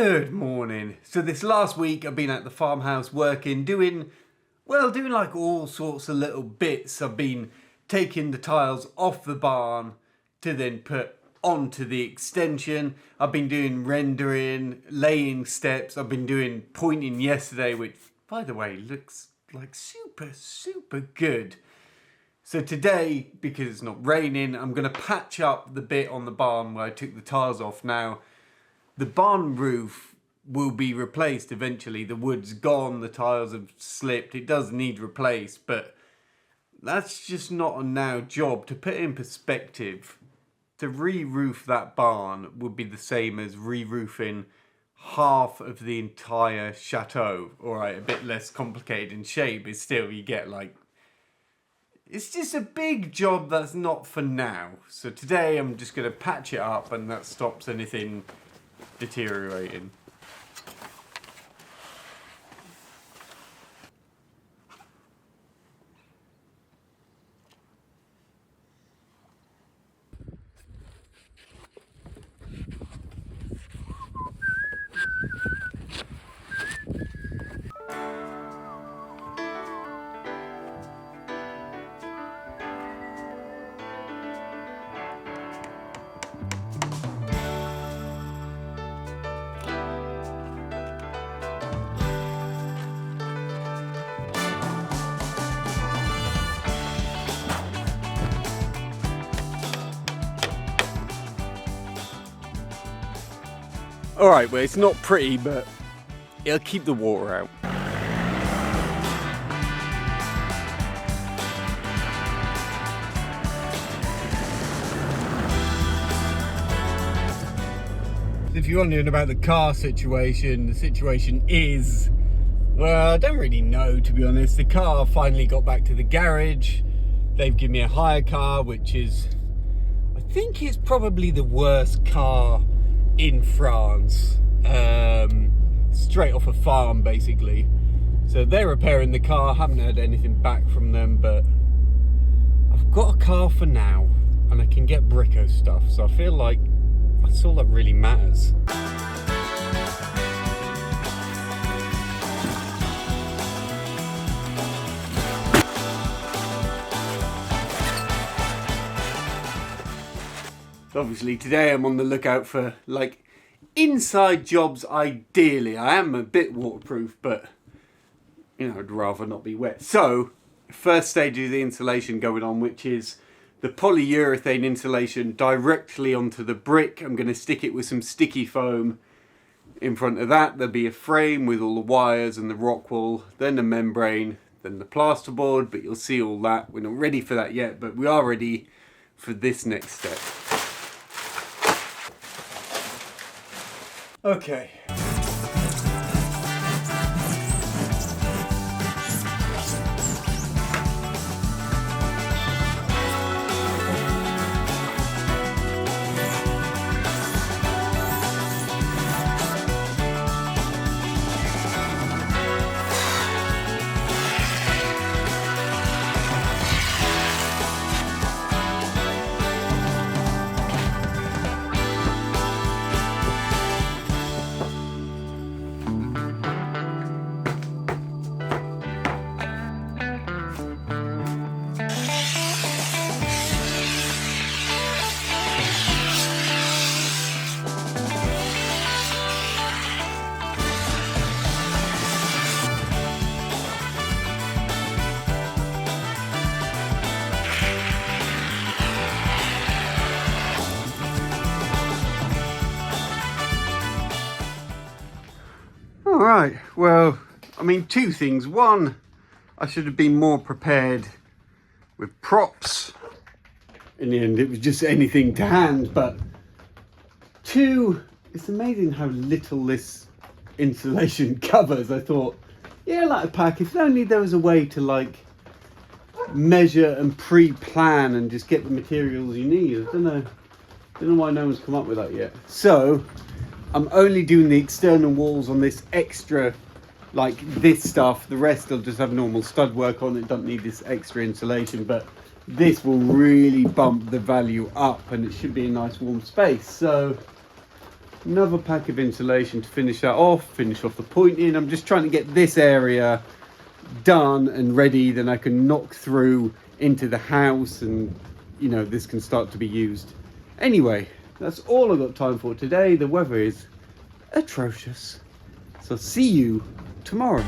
Good morning. So this last week I've been at the farmhouse working, doing like all sorts of little bits. I've been taking the tiles off the barn to then put onto the extension. I've been doing rendering, laying steps. I've been doing pointing yesterday, which by the way looks like super good. So today, because it's not raining, I'm going to patch up the bit on the barn where I took the tiles off. Now, the barn roof will be replaced eventually. The wood's gone, the tiles have slipped. It does need replaced, but that's just not a now job. To put it in perspective, to re-roof that barn would be the same as re-roofing half of the entire chateau. Alright, a bit less complicated in shape, but still you get like... It's just a big job that's not for now. So today I'm just going to patch it up and that stops anything deteriorating. Alright, well it's not pretty, but it'll keep the water out. If you're wondering about the car situation, the situation is, well, I don't really know, to be honest. The car finally got back to the garage. They've given me a hire car, which is, I think it's probably the worst car in France, straight off a farm basically. So they're repairing the car. Haven't heard anything back from them, but I've got a car for now and I can get Brico stuff, so I feel like that's all that really matters. Obviously today I'm on the lookout for like inside jobs ideally. I am a bit waterproof, but you know, I'd rather not be wet. So first stage of the insulation going on, which is the polyurethane insulation directly onto the brick. I'm going to stick it with some sticky foam. In front of that there'll be a frame with all the wires and the rock wool, then the membrane, then the plasterboard, but you'll see all that. We're not ready for that yet, but we are ready for this next step. Okay. Alright, well, I mean, two things. One, I should have been more prepared with props. In the end, it was just anything to hand. But two, it's amazing how little this insulation covers. I thought, yeah, like a pack, if only there was a way to like measure and pre-plan and just get the materials you need. I don't know why no one's come up with that yet. So I'm only doing the external walls on this extra, like this stuff. The rest will just have normal stud work on it. Don't need this extra insulation, but this will really bump the value up and it should be a nice warm space. So Another pack of insulation to finish that off, finish off the pointing. I'm just trying to get this area done and ready, then I can knock through into the house and, you know, this can start to be used. Anyway, that's all I've got time for today. The weather is atrocious. So see you tomorrow.